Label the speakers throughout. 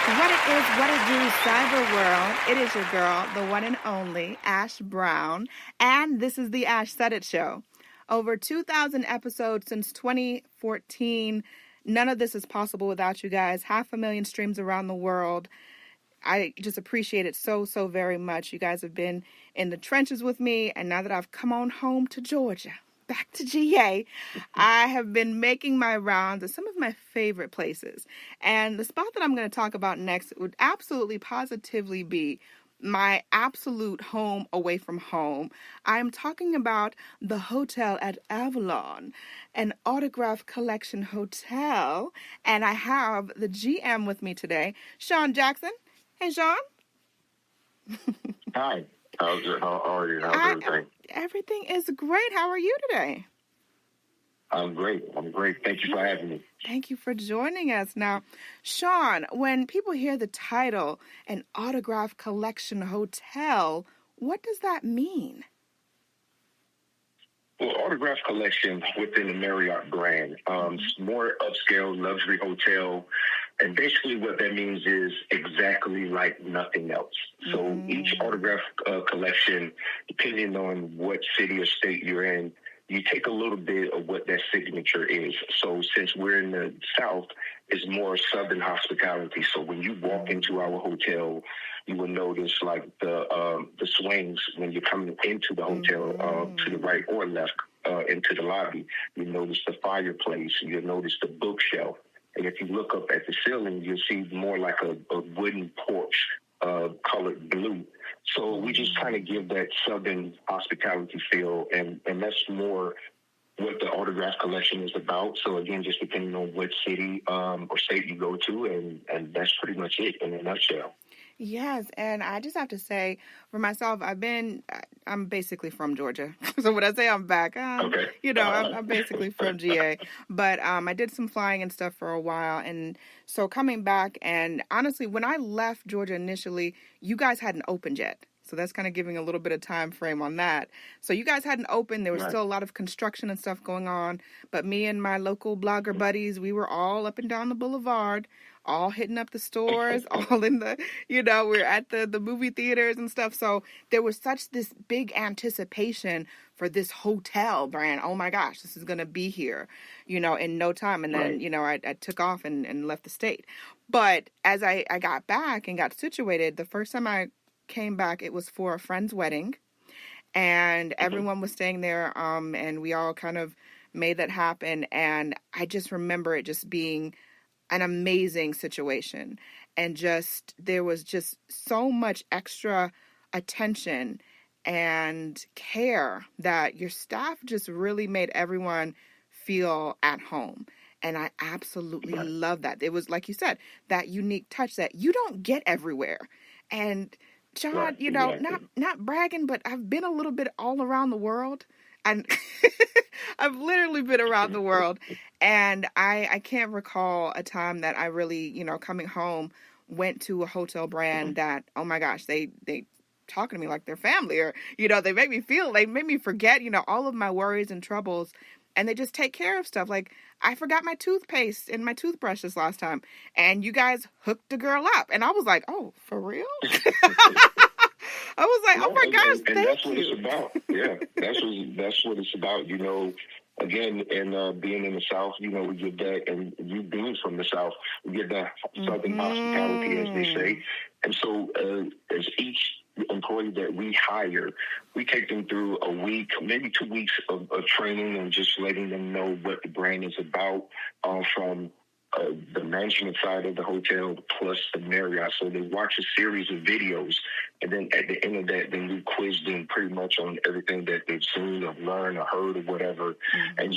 Speaker 1: What it do, cyber world? It is your girl, the one and only Ash Brown, and this is the Ash Said It Show. Over 2,000 episodes since 2014. None of this is possible without you guys. 500,000 streams around the world. I just appreciate it so very much. You guys have been in the trenches with me, and now that I've come on home to Georgia, back to GA, I have been making my rounds at some of my favorite places. And the spot that I'm going to talk about next would absolutely positively be my absolute home away from home. I'm talking about the hotel at Avalon, an autograph collection hotel. And I have the GM with me today, Sean Jackson. Hey, Sean.
Speaker 2: Hi. How are you? How's everything?
Speaker 1: Everything is great. How are you today?
Speaker 2: I'm great. Thank you for having me.
Speaker 1: Thank you for joining us. Now, Sean, when people hear the title, an autograph collection hotel, what does that mean?
Speaker 2: Well, autograph collection within the Marriott brand, more upscale luxury hotel. And basically what that means is exactly like nothing else. So each autograph collection, depending on what city or state you're in, you take a little bit of what that signature is. So since we're in the South, it's more Southern hospitality. So when you walk into our hotel, you will notice like the swings when you're coming into the hotel to the right or left into the lobby. You notice the fireplace. You'll notice the bookshelf. And if you look up at the ceiling, you'll see more like a wooden porch colored blue. So we just kind of give that Southern hospitality feel, and that's more what the autograph collection is about. So again, just depending on what city or state you go to, and that's pretty much it in a nutshell.
Speaker 1: Yes, and I just have to say, for myself, I'm basically from Georgia. So when I say I'm back,
Speaker 2: Okay.
Speaker 1: I'm basically from GA. But I did some flying and stuff for a while. And so coming back, and honestly, when I left Georgia initially, you guys hadn't opened yet. So that's kind of giving a little bit of time frame on that. So you guys hadn't opened. There was still a lot of construction and stuff going on. But me and my local blogger buddies, we were all up and down the boulevard, all hitting up the stores, all in the, we're at the movie theaters and stuff. So there was such this big anticipation for this hotel brand. Oh my gosh, this is going to be here, in no time. And then, I took off and left the state. But as I got back and got situated, the first time I came back, it was for a friend's wedding, and everyone was staying there, and we all kind of made that happen. And I just remember it just being an amazing situation, and there was just so much extra attention and care that your staff just really made everyone feel at home. And I absolutely love that. It was, like you said, that unique touch that you don't get everywhere. And John, not bragging, but I've been a little bit all around the world, and I've literally been around the world, and I can't recall a time that I really, coming home, went to a hotel brand that, oh my gosh, they talking to me like they're family, or, they make me forget, all of my worries and troubles, and they just take care of stuff. Like, I forgot my toothpaste and my toothbrushes last time, and you guys hooked the girl up. And I was like, oh, for real? I was like, oh my gosh,
Speaker 2: and
Speaker 1: thank
Speaker 2: that's
Speaker 1: you.
Speaker 2: What it's about. Yeah, that's what it's about. Again, and being in the South, we get that, and you being from the South, we get that Southern hospitality, as they say. And so as each employee that we hire, we take them through a week, maybe 2 weeks of training, and just letting them know what the brand is about, from the management side of the hotel plus the Marriott. So they watch a series of videos, and then at the end of that, then we quiz them pretty much on everything that they've seen or learned or heard or whatever. And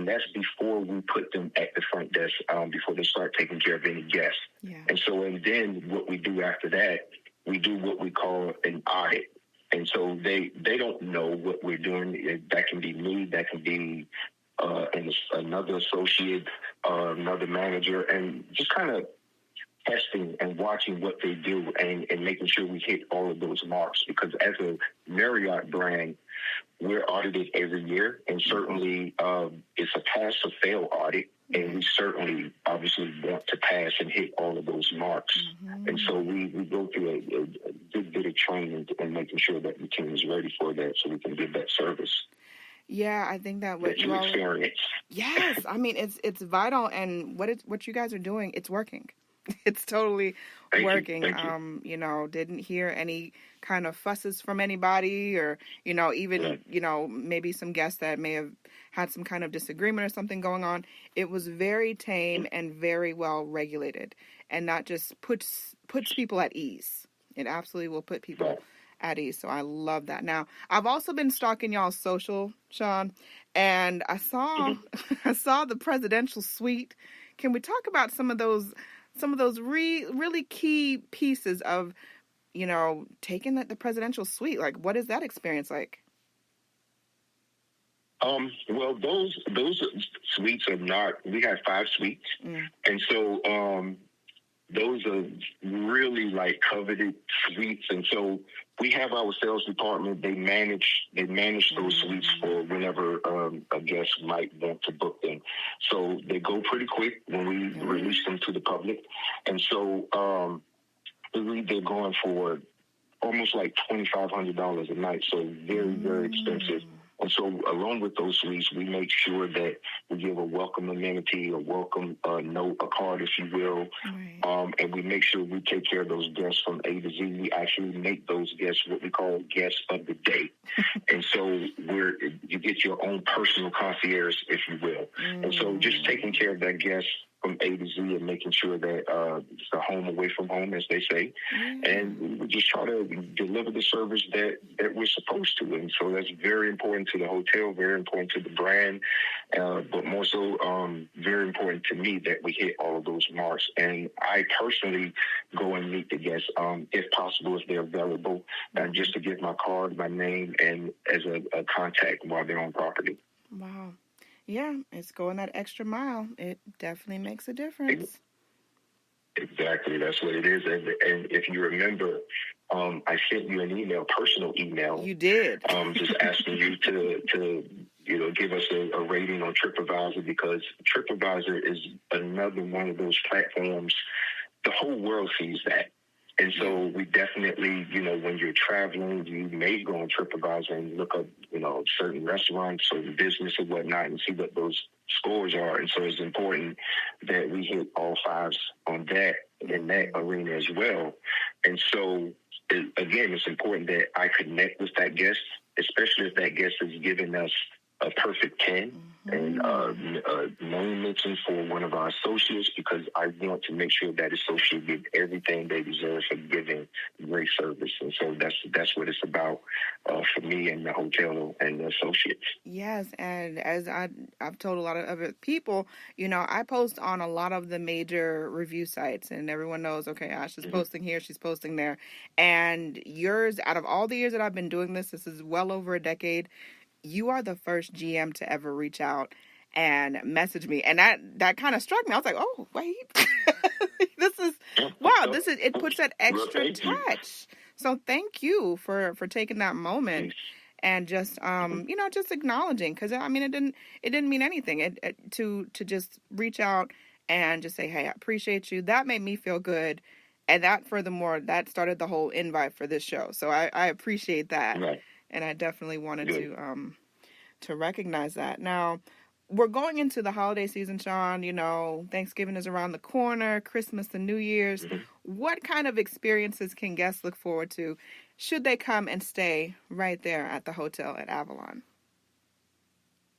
Speaker 2: that's before we put them at the front desk, before they start taking care of any guests.
Speaker 1: Yeah.
Speaker 2: And then what we do after that, we do what we call an audit. And so they don't know what we're doing. That can be me, that can be another associate, another manager, and just kind of testing and watching what they do and making sure we hit all of those marks. Because as a Marriott brand, we're audited every year, and certainly it's a pass or fail audit, and we certainly obviously want to pass and hit all of those marks. And so we go through a good bit of training and making sure that the team is ready for that so we can give that service.
Speaker 1: Yeah, I think that what
Speaker 2: you experience.
Speaker 1: Yes, I mean it's vital, and what you guys are doing, it's working. It's totally working.
Speaker 2: Thank you.
Speaker 1: Didn't hear any kind of fusses from anybody, or even maybe some guests that may have had some kind of disagreement or something going on. It was very tame and very well regulated, and that just puts people at ease. It absolutely will put people at ease. So I love that. Now, I've also been stalking y'all's social, Sean, and I saw the presidential suite. Can we talk about some of those really key pieces of, taking the presidential suite? Like, what is that experience like?
Speaker 2: Well, those suites are not. We have 5 suites, and so those are really like coveted suites. And so we have our sales department. They manage those suites for whenever a guest might want to book them. So they go pretty quick when we release them to the public. And so I believe they're going for almost like $2,500 a night. So very, very expensive. And so along with those suites, we make sure that we give a welcome amenity, a welcome note, a card, if you will. Right. And we make sure we take care of those guests from A to Z. We actually make those guests what we call guests of the day. And so you get your own personal concierge, if you will. And so just taking care of that guest from A to Z and making sure that it's a home away from home, as they say. And we just try to deliver the service that we're supposed to. And so that's very important to the hotel, very important to the brand, but more so very important to me that we hit all of those marks. And I personally go and meet the guests, if possible, if they're available, just to give my card, my name, and as a contact while they're on property.
Speaker 1: Wow. Yeah, it's going that extra mile. It definitely makes a difference.
Speaker 2: Exactly, that's what it is. And if you remember, I sent you an personal email.
Speaker 1: You did.
Speaker 2: Just asking you to give us a rating on TripAdvisor, because TripAdvisor is another one of those platforms. The whole world sees that. And so we definitely, when you're traveling, you may go on TripAdvisor and look up, certain restaurants or business or whatnot and see what those scores are. And so it's important that we hit all 5s on that, in that arena as well. And so, again, it's important that I connect with that guest, especially if that guest is giving us a perfect 10 and name mention for one of our associates, because I want to make sure that associate get everything they deserve for giving great service. And so that's what it's about for me and the hotel and the associates.
Speaker 1: Yes, and as I've told a lot of other people, I post on a lot of the major review sites, and everyone knows, okay, Ash is posting here, she's posting there. And yours, out of all the years that I've been doing this is well over a decade, you are the first GM to ever reach out and message me. And that kind of struck me. I was like, oh, wait, it puts that extra touch. So thank you for taking that moment and just, just acknowledging, because it didn't mean anything to just reach out and just say, hey, I appreciate you. That made me feel good. And that, furthermore, that started the whole invite for this show. So I appreciate that.
Speaker 2: Right.
Speaker 1: And I definitely wanted to recognize that. Now, we're going into the holiday season, Sean. Thanksgiving is around the corner, Christmas and New Year's. What kind of experiences can guests look forward to should they come and stay right there at the hotel at Avalon?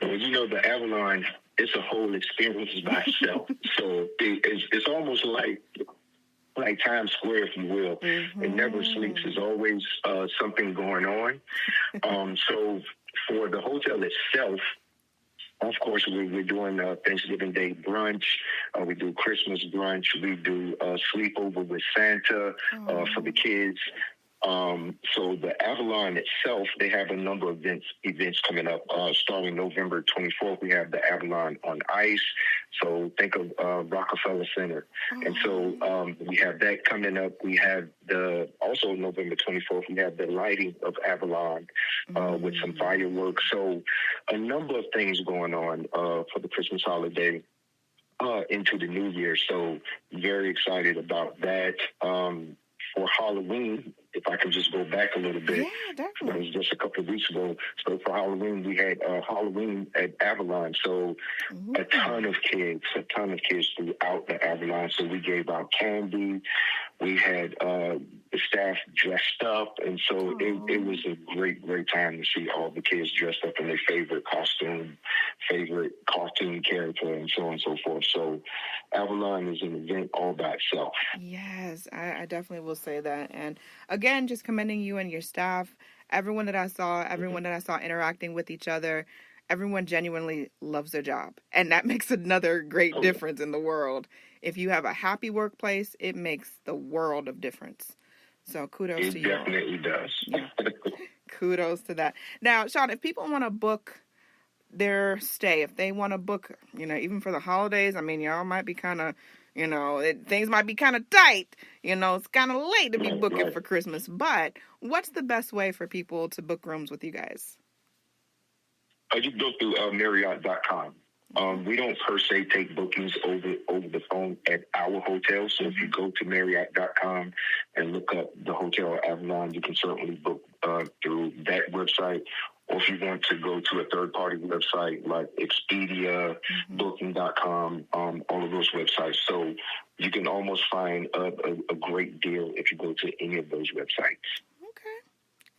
Speaker 2: Well, the Avalon, it's a whole experience by itself. So it's almost like Times Square, if you will. It never sleeps. There's always something going on. So for the hotel itself, of course, we're doing Thanksgiving Day brunch. We do Christmas brunch. We do sleepover with Santa for the kids. So the Avalon itself, they have a number of events coming up. Starting November 24th, we have the Avalon on Ice. So think of Rockefeller Center. And so we have that coming up. We have also November 24th, we have the lighting of Avalon with some fireworks. So a number of things going on for the Christmas holiday into the new year. So very excited about that. For Halloween, if I can just go back a little bit,
Speaker 1: yeah, definitely.
Speaker 2: it was just a couple of weeks ago. So for Halloween, we had Halloween at Avalon. So a ton of kids throughout the Avalon. So we gave out candy. We had the staff dressed up. And so it was a great, great time to see all the kids dressed up in their favorite costume, favorite cartoon character, and so on and so forth. So Avalon is an event all by itself.
Speaker 1: Yes, I definitely will say that. And again, just commending you and your staff, everyone that I saw interacting with each other, everyone genuinely loves their job. And that makes another great difference in the world. If you have a happy workplace, it makes the world of difference. So kudos to you.
Speaker 2: It definitely does.
Speaker 1: Yeah. Kudos to that. Now, Sean, if people want to book their stay, if they want to book, even for the holidays, I mean, y'all might be kind of, things might be kind of tight. It's kind of late to be booking for Christmas. But what's the best way for people to book rooms with you guys?
Speaker 2: You can go through Marriott.com. We don't per se take bookings over the phone at our hotel. So if you go to Marriott.com and look up the Hotel Avalon, you can certainly book through that website. Or if you want to go to a third-party website like Expedia, Booking.com, all of those websites. So you can almost find a great deal if you go to any of those websites.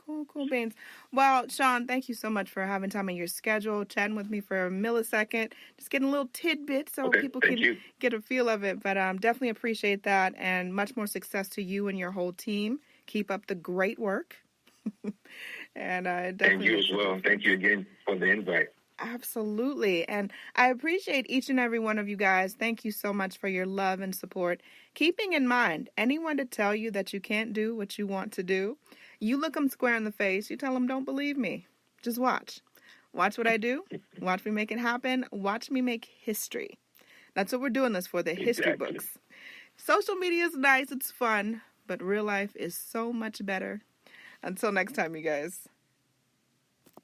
Speaker 1: Cool beans. Well, Sean, thank you so much for having time in your schedule, chatting with me for a millisecond, just getting a little tidbit so people can get a feel of it. But definitely appreciate that, and much more success to you and your whole team. Keep up the great work. And I definitely.
Speaker 2: Thank you as well. Thank you again for the invite.
Speaker 1: Absolutely. And I appreciate each and every one of you guys. Thank you so much for your love and support. Keeping in mind, anyone to tell you that you can't do what you want to do, you look them square in the face. You tell them, don't believe me. Just watch. Watch what I do. Watch me make it happen. Watch me make history. That's what we're doing this for, the history books. Social media is nice. It's fun. But real life is so much better. Until next time, you guys.